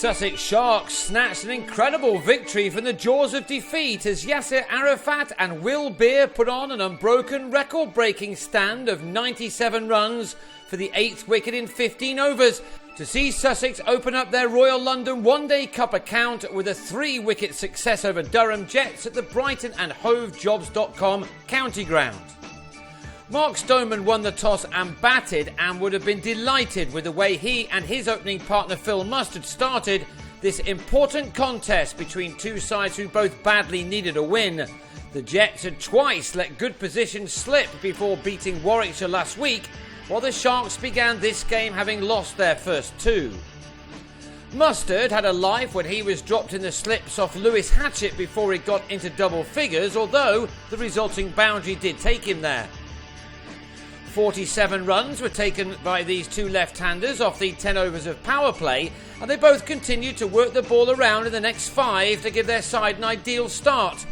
Sussex Sharks snatched an incredible victory from the jaws of defeat as Yasir, Arafat and Will Beer put on an unbroken record-breaking stand of 97 runs for the 8th wicket in 15 overs to see Sussex open up their Royal London One-Day Cup account with a 3-wicket success over Durham Jets at the Brighton and Hove Jobs.com county ground. Mark Stoneman won the toss and batted and would have been delighted with the way he and his opening partner Phil Mustard started this important contest between two sides who both badly needed a win. The Jets had twice let good positions slip before beating Warwickshire last week, while the Sharks began this game having lost their first two. Mustard had a life when he was dropped in the slips off Lewis Hatchett before he got into double figures, although the resulting boundary did take him there. 47 runs were taken by these two left-handers off the 10 overs of power play, and they both continued to work the ball around in the next 5 to give their side an ideal start.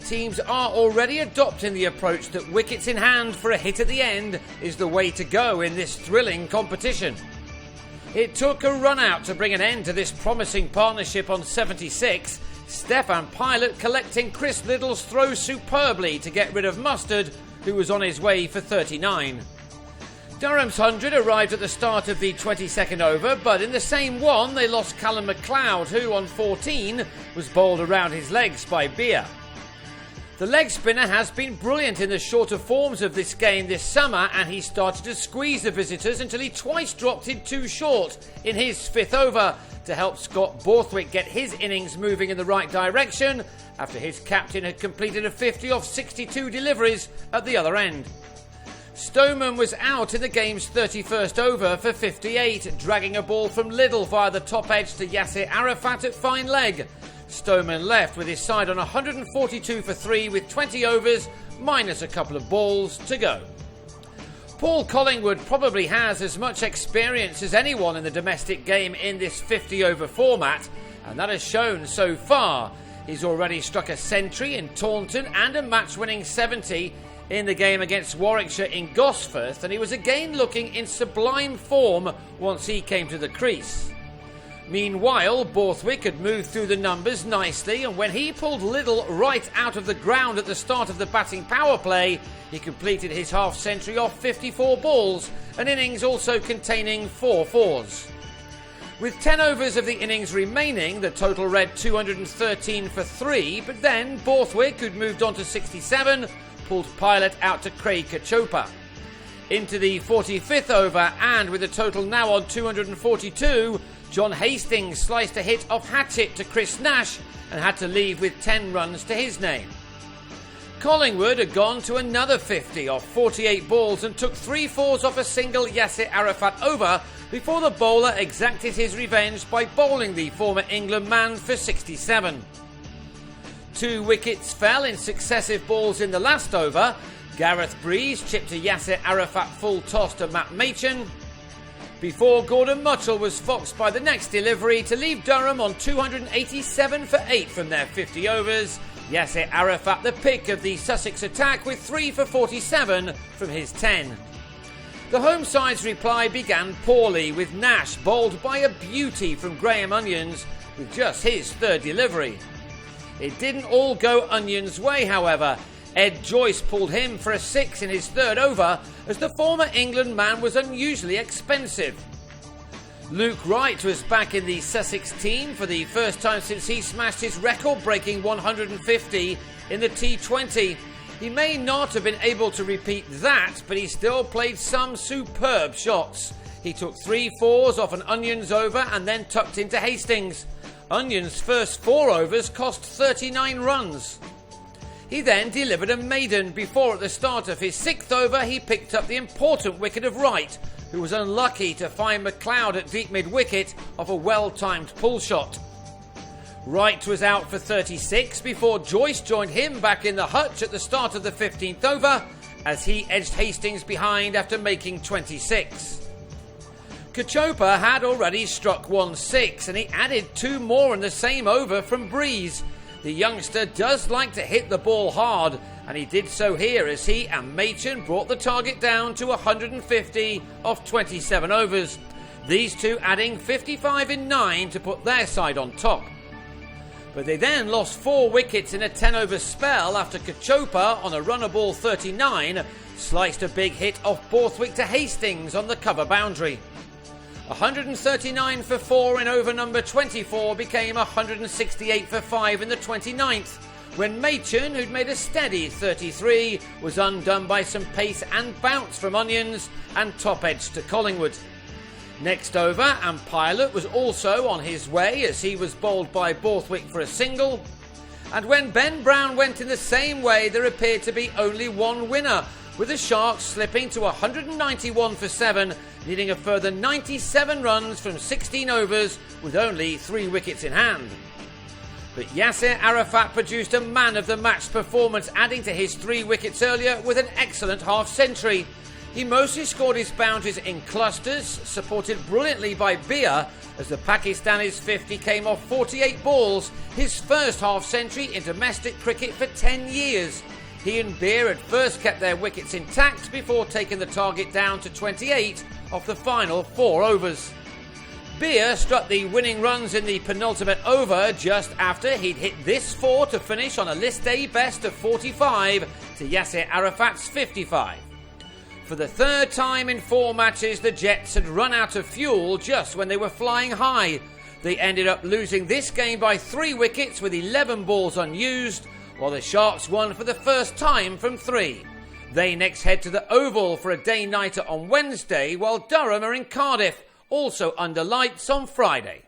Teams are already adopting the approach that wickets in hand for a hit at the end is the way to go in this thrilling competition. It took a run-out to bring an end to this promising partnership on 76, Stefan Pilot collecting Chris Liddell's throw superbly to get rid of Mustard, who was on his way for 39. Durham's 100 arrived at the start of the 22nd over, but in the same one they lost Callum McLeod, who on 14 was bowled around his legs by Beer. The leg spinner has been brilliant in the shorter forms of this game this summer, and he started to squeeze the visitors until he twice dropped in too short in his 5th over to help Scott Borthwick get his innings moving in the right direction after his captain had completed a 50 off 62 deliveries at the other end. Stoneman was out in the game's 31st over for 58, dragging a ball from Liddell via the top edge to Yasir Arafat at fine leg. Stoneman left with his side on 142 for 3 with 20 overs minus a couple of balls to go. Paul Collingwood probably has as much experience as anyone in the domestic game in this 50-over format, and that has shown so far. He's already struck a century in Taunton and a match-winning 70 in the game against Warwickshire in Gosforth, and he was again looking in sublime form once he came to the crease. Meanwhile, Borthwick had moved through the numbers nicely, and when he pulled Liddell right out of the ground at the start of the batting power play, he completed his half-century off 54 balls, an innings also containing 4 fours. With 10 overs of the innings remaining, the total read 213 for 3, but then Borthwick, who'd moved on to 67, pulled Pilot out to Craig Kachopa. Into the 45th over, and with the total now on 242, John Hastings sliced a hit off Hatchett to Chris Nash and had to leave with 10 runs to his name. Collingwood had gone to another 50 off 48 balls and took 3 fours off a single Yasir Arafat over before the bowler exacted his revenge by bowling the former England man for 67. 2 wickets fell in successive balls in the last over. Gareth Breeze chipped to Yasir Arafat full toss to Matt Machin, before Gordon Mutchell was foxed by the next delivery to leave Durham on 287 for 8 from their 50 overs. Yasir Arafat the pick of the Sussex attack with 3 for 47 from his 10. The home side's reply began poorly, with Nash bowled by a beauty from Graham Onions with just his 3rd delivery. It didn't all go Onions' way, however. Ed Joyce pulled him for a 6 in his 3rd over as the former England man was unusually expensive. Luke Wright was back in the Sussex team for the first time since he smashed his record-breaking 150 in the T20. He may not have been able to repeat that, but he still played some superb shots. He took 3 fours off an Onions over and then tucked into Hastings. Onions' first 4 overs cost 39 runs. He then delivered a maiden before at the start of his 6th over he picked up the important wicket of Wright, who was unlucky to find McLeod at deep mid-wicket off a well-timed pull shot. Wright was out for 36 before Joyce joined him back in the hutch at the start of the 15th over as he edged Hastings behind after making 26. Kachopa had already struck 1-6 and he added 2 more in the same over from Breeze. The youngster does like to hit the ball hard, and he did so here as he and Machin brought the target down to 150 off 27 overs. these two adding 55 in 9 to put their side on top. But they then lost 4 wickets in a 10-over spell after Kachopa, on a runner ball 39, sliced a big hit off Borthwick to Hastings on the cover boundary. 139 for 4 in over number 24 became 168 for 5 in the 29th, when Machin, who'd made a steady 33, was undone by some pace and bounce from Onions and top edge to Collingwood. Next over, and Pilot was also on his way as he was bowled by Borthwick for a single. And when Ben Brown went in the same way, there appeared to be only one winner, with the Sharks slipping to 191 for 7, needing a further 97 runs from 16 overs with only 3 wickets in hand. But Yasir Arafat produced a man-of-the-match performance, adding to his 3 wickets earlier with an excellent half-century. He mostly scored his boundaries in clusters, supported brilliantly by Beer, as the Pakistani's 50 came off 48 balls, his first half-century in domestic cricket for 10 years. He and Beer had first kept their wickets intact before taking the target down to 28 off the final 4 overs. Beer struck the winning runs in the penultimate over just after he'd hit this 4 to finish on a list A best of 45 to Yasir Arafat's 55. For the 3rd time in 4 matches, the Jets had run out of fuel just when they were flying high. They ended up losing this game by 3 wickets with 11 balls unused, while the Sharks won for the first time from 3. They next head to the Oval for a day-nighter on Wednesday, while Durham are in Cardiff, also under lights, on Friday.